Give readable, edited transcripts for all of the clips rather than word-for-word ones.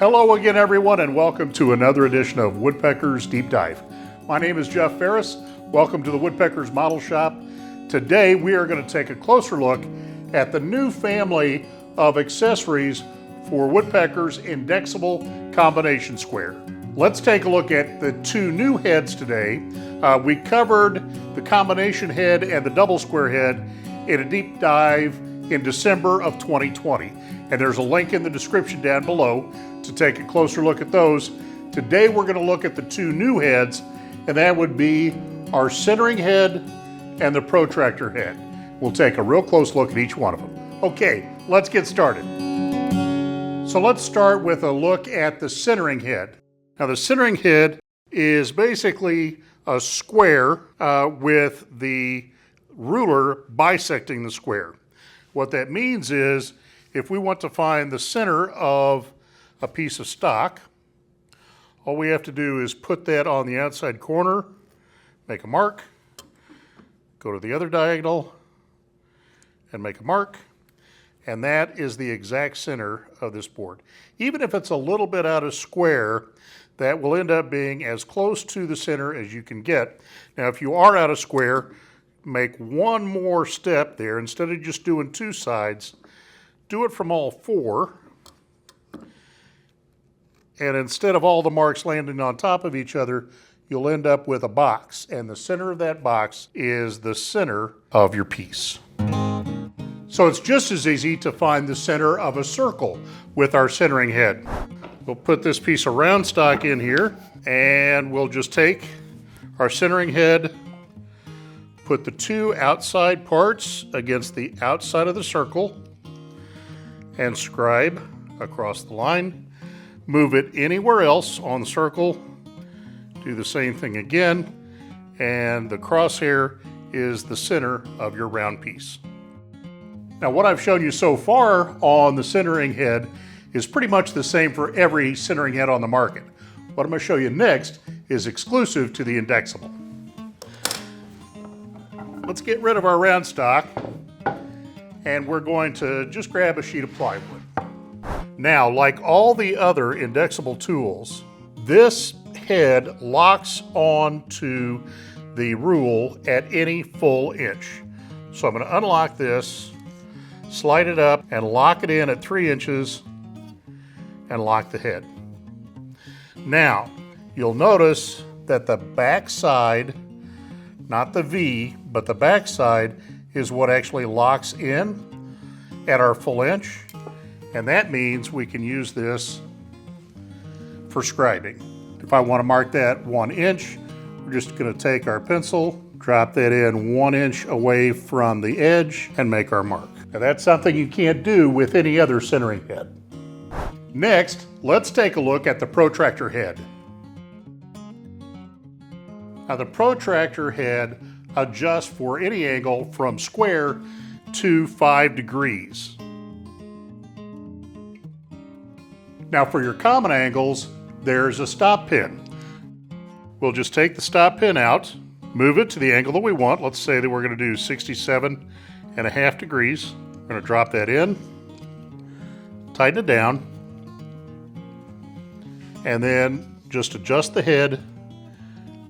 Hello again, everyone, and welcome to another edition of Woodpeckers Deep Dive. My name is Jeff Farris. Welcome to the Woodpeckers Model Shop. Today we are going to take a closer look at the new family of accessories for Woodpeckers in-DEXABLE combination square. Let's take a look at the two new heads today. We covered the combination head and the double square head in a deep dive in December of 2020. And there's a link in the description down below to take a closer look at those. Today we're going to look at the two new heads, and that would be our centering head and the protractor head. We'll take a real close look at each one of them. Okay, let's get started. So let's start with a look at the centering head. Now the centering head is basically a square with the ruler bisecting the square. What that means is if we want to find the center of a piece of stock, all we have to do is put that on the outside corner, make a mark, go to the other diagonal and make a mark, and that is the exact center of this board. Even if it's a little bit out of square, that will end up being as close to the center as you can get. Now if you are out of square, make one more step there. Instead of just doing two sides, do it from all four. And instead of all the marks landing on top of each other, you'll end up with a box. And the center of that box is the center of your piece. So it's just as easy to find the center of a circle with our centering head. We'll put this piece of round stock in here, and we'll just take our centering head, put the two outside parts against the outside of the circle, and scribe across the line. Move it anywhere else on the circle. Do the same thing again, and the crosshair is the center of your round piece. Now what I've shown you so far on the centering head is pretty much the same for every centering head on the market. What I'm going to show you next is exclusive to the in-DEXABLE. Let's get rid of our round stock, and we're going to just grab a sheet of plywood. Now, like all the other in-DEXABLE tools, this head locks onto the rule at any full inch. So I'm going to unlock this, slide it up, and lock it in at 3 inches, and lock the head. Now, you'll notice that the back side, not the V, but the back side is what actually locks in at our full inch, and that means we can use this for scribing. If I want to mark that 1 inch, we're just going to take our pencil, drop that in 1 inch away from the edge, and make our mark. Now that's something you can't do with any other centering head. Next, let's take a look at the protractor head. Now the protractor head adjusts for any angle from square to 5 degrees. Now for your common angles, there's a stop pin. We'll just take the stop pin out, move it to the angle that we want. Let's say that we're going to do 67.5 degrees. We're going to drop that in, tighten it down, and then just adjust the head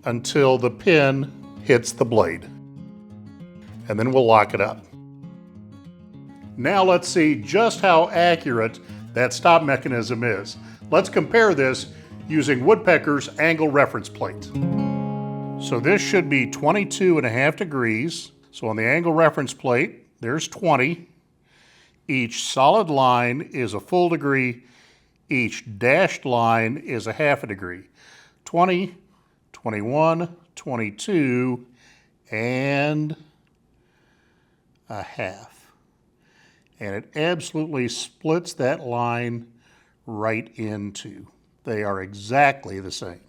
until the pin hits the blade. And then we'll lock it up. Now let's see just how accurate that stop mechanism is. Let's compare this using Woodpecker's angle reference plate. So this should be 22.5 degrees. So on the angle reference plate, there's 20. Each solid line is a full degree. Each dashed line is a half a degree. 20, 21, 22, and a half. And it absolutely splits that line right in two. They are exactly the same.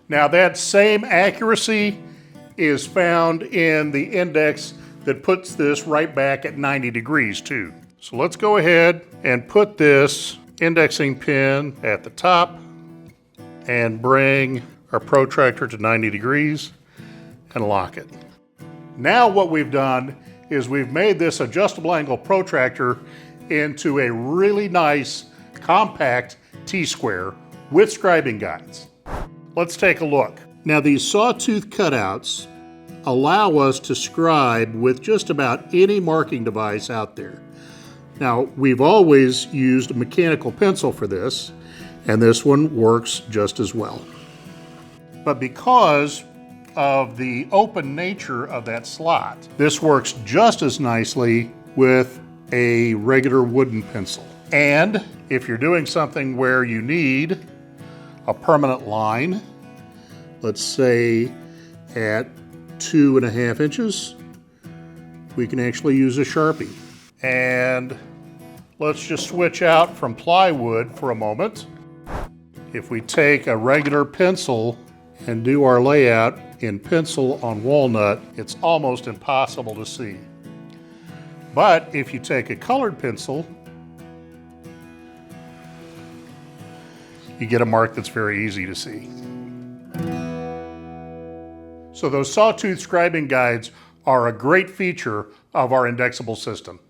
Now that same accuracy is found in the index that puts this right back at 90 degrees too. So let's go ahead and put this indexing pin at the top and bring our protractor to 90 degrees and lock it. Now what we've done is we've made this adjustable angle protractor into a really nice, compact T-square with scribing guides. Let's take a look. Now these sawtooth cutouts allow us to scribe with just about any marking device out there. Now we've always used a mechanical pencil for this, and this one works just as well. But because of the open nature of that slot, this works just as nicely with a regular wooden pencil. And if you're doing something where you need a permanent line, let's say at 2.5 inches, we can actually use a Sharpie. And let's just switch out from plywood for a moment. If we take a regular pencil and do our layout in pencil on walnut, it's almost impossible to see. But if you take a colored pencil, you get a mark that's very easy to see. So those sawtooth scribing guides are a great feature of our in-DEXABLE system.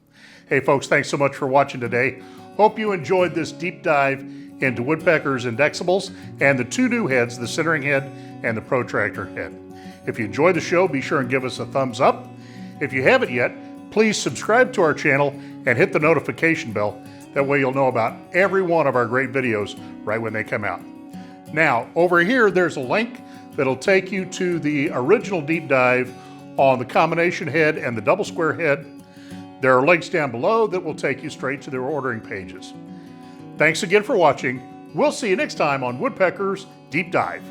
Hey folks, thanks so much for watching today. Hope you enjoyed this deep dive into Woodpeckers in-DEXABLEs and the two new heads, the centering head and the Protractor Head. If you enjoyed the show, be sure and give us a thumbs up. If you haven't yet, please subscribe to our channel and hit the notification bell. That way you'll know about every one of our great videos right when they come out. Now, over here, there's a link that'll take you to the original deep dive on the combination head and the double square head. There are links down below that will take you straight to their ordering pages. Thanks again for watching. We'll see you next time on Woodpeckers Deep Dive.